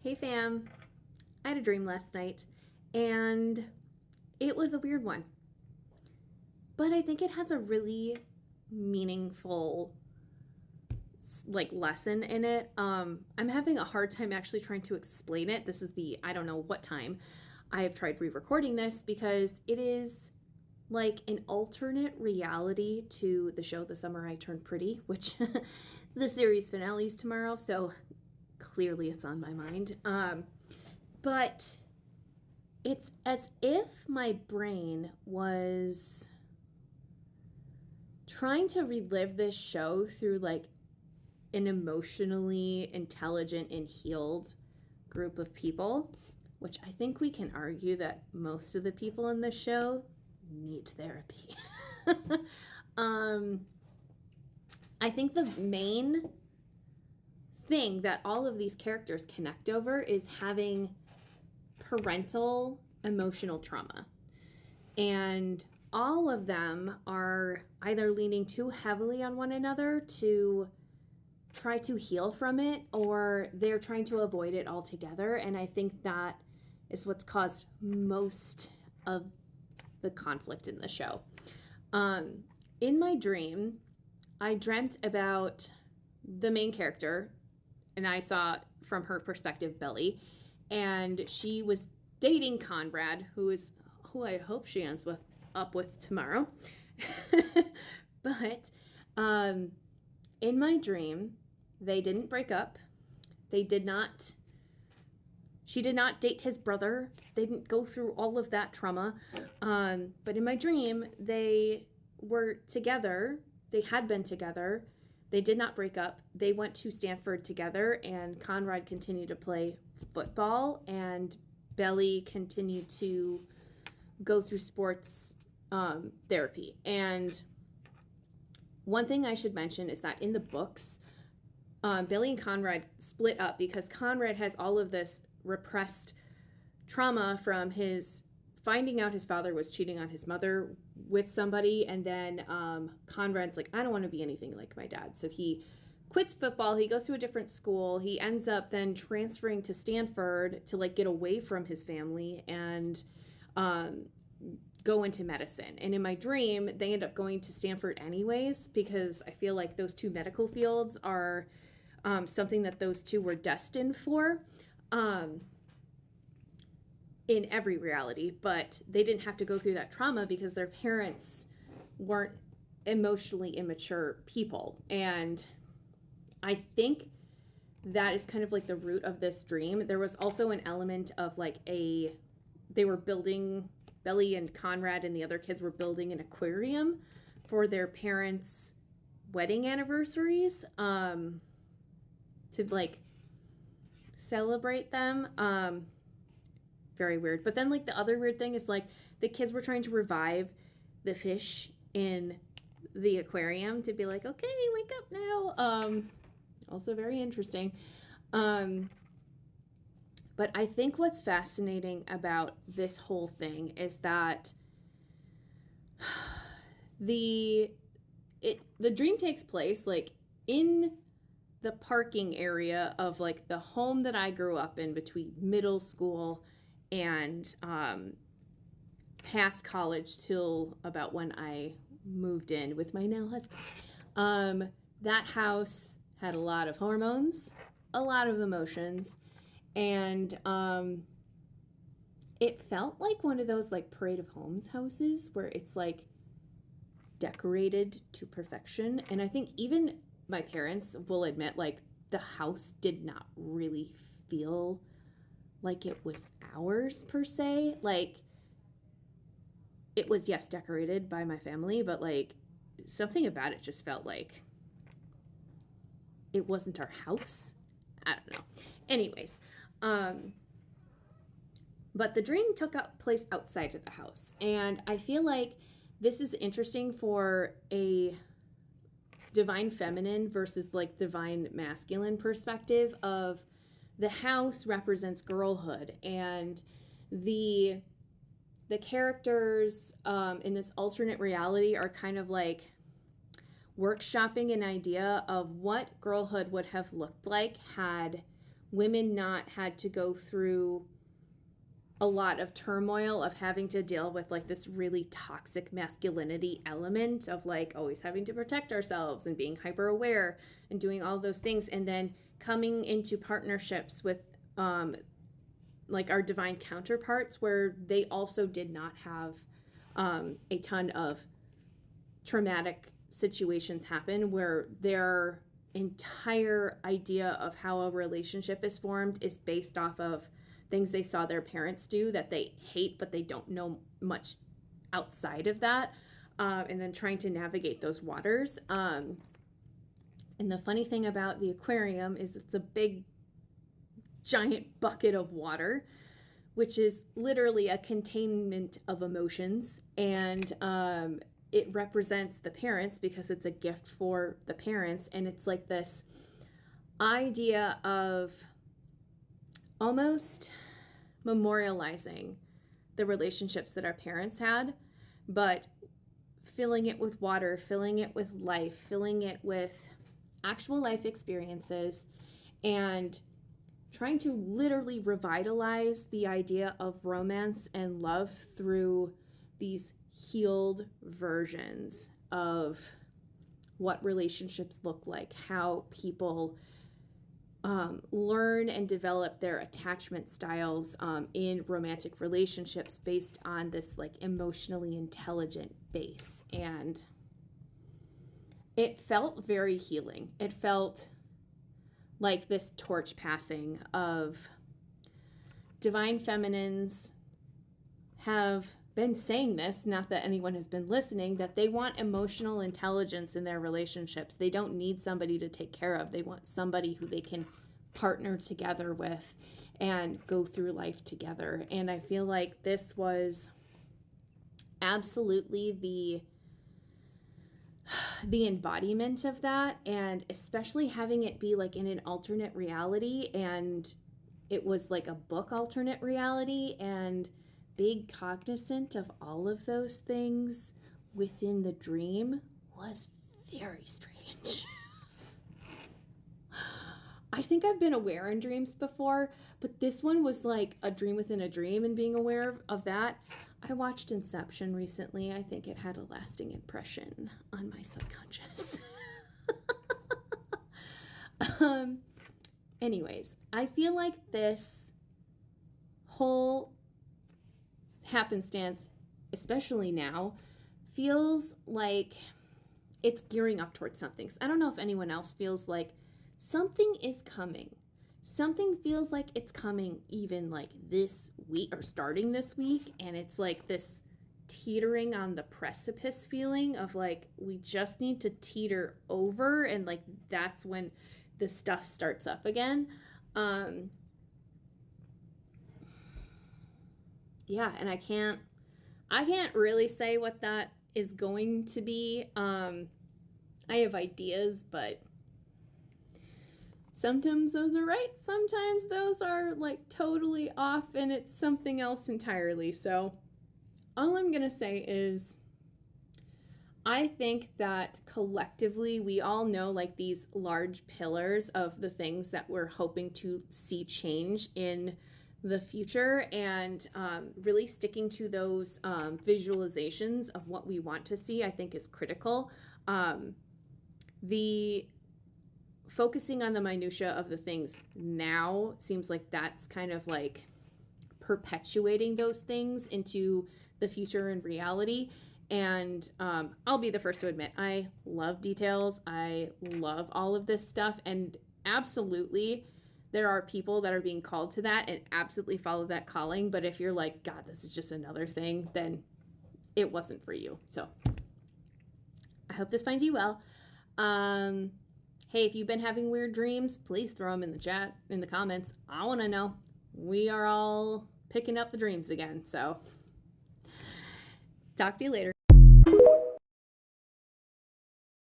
Hey fam, I had a dream last night and it was a weird one. But I think it has a really meaningful lesson in it. I'm having a hard time actually trying to explain it. This is the I don't know what time I have tried re-recording this because it is like an alternate reality to the show The Summer I Turned Pretty, which the series finale is tomorrow, so clearly it's on my mind. But it's as if my brain was trying to relive this show through like an emotionally intelligent and healed group of people, which I think we can argue that most of the people in this show need therapy. um, I think the main thing that all of these characters connect over is having parental emotional trauma. And all of them are either leaning too heavily on one another to try to heal from it, or they're trying to avoid it altogether. And I think that is what's caused most of the conflict in the show. In my dream, I dreamt about the main character, and I saw from her perspective Belly, and she was dating Conrad, who I hope she ends up with tomorrow. But in my dream, they didn't break up. They did not. She did not date his brother. They didn't go through all of that trauma. But in my dream, they were together. They had been together. They did not break up. They went to Stanford together, and Conrad continued to play football, and Belly continued to go through sports therapy. And one thing I should mention is that in the books, Billy and Conrad split up because Conrad has all of this repressed trauma from his finding out his father was cheating on his mother with somebody, and then Conrad's like, I don't want to be anything like my dad. So he quits football, he goes to a different school, he ends up then transferring to Stanford to like get away from his family and go into medicine. And in my dream, they end up going to Stanford anyways because I feel like those two medical fields are something that those two were destined for in every reality, but they didn't have to go through that trauma because their parents weren't emotionally immature people. And I think that is kind of like the root of this dream. There was also an element of like they were building, Belly and Conrad and the other kids were building an aquarium for their parents' wedding anniversaries to like celebrate them. Very weird. But then like the other weird thing is like the kids were trying to revive the fish in the aquarium to be like, okay, wake up now. Also very interesting. But I think what's fascinating about this whole thing is that the dream takes place like in the parking area of like the home that I grew up in between middle school and past college till about when I moved in with my now husband. That house had a lot of hormones, a lot of emotions, and it felt like one of those like Parade of Homes houses where it's like decorated to perfection. And I think even my parents will admit like the house did not really feel like it was ours per se. Like it was, yes, decorated by my family, but like something about it just felt like it wasn't our house. I don't know. Anyways, but the dream took place outside of the house, and I feel like this is interesting for a divine feminine versus like divine masculine perspective of the house represents girlhood, and the characters in this alternate reality are kind of like workshopping an idea of what girlhood would have looked like had women not had to go through a lot of turmoil of having to deal with like this really toxic masculinity element of like always having to protect ourselves and being hyper aware and doing all those things, and then coming into partnerships with like our divine counterparts where they also did not have a ton of traumatic situations happen, where their entire idea of how a relationship is formed is based off of things they saw their parents do that they hate, but they don't know much outside of that, and then trying to navigate those waters. And the funny thing about the aquarium is it's a big, giant bucket of water, which is literally a containment of emotions, and it represents the parents because it's a gift for the parents, and it's like this idea of almost memorializing the relationships that our parents had, but filling it with water, filling it with life, filling it with actual life experiences, and trying to literally revitalize the idea of romance and love through these healed versions of what relationships look like, how people learn and develop their attachment styles in romantic relationships based on this like emotionally intelligent base. And it felt very healing. It felt like this torch passing of divine feminines have been saying this, not that anyone has been listening, that they want emotional intelligence in their relationships. They don't need somebody to take care of. They want somebody who they can partner together with and go through life together. And I feel like this was absolutely the embodiment of that, and especially having it be like in an alternate reality, and it was like a book alternate reality, and being cognizant of all of those things within the dream was very strange. I think I've been aware in dreams before, but this one was like a dream within a dream, and being aware of that. I watched Inception recently. I think it had a lasting impression on my subconscious. Anyways, I feel like this whole happenstance, especially now, feels like it's gearing up towards something. So I don't know if anyone else feels like something is coming. Something feels like it's coming even like this week or starting this week, and it's like this teetering on the precipice feeling of like we just need to teeter over, and like that's when the stuff starts up again. Yeah, and I can't really say what that is going to be. I have ideas, but sometimes those are right, sometimes those are like totally off, and it's something else entirely. So all I'm gonna say is I think that collectively we all know like these large pillars of the things that we're hoping to see change in the future, and really sticking to those visualizations of what we want to see, I think, is critical. The focusing on the minutia of the things now seems like that's kind of like perpetuating those things into the future and reality. And I'll be the first to admit, I love details. I love all of this stuff. And absolutely, there are people that are being called to that and absolutely follow that calling. But if you're like, God, this is just another thing, then it wasn't for you. So I hope this finds you well. Hey, if you've been having weird dreams, please throw them in the chat, in the comments. I want to know. We are all picking up the dreams again. So talk to you later.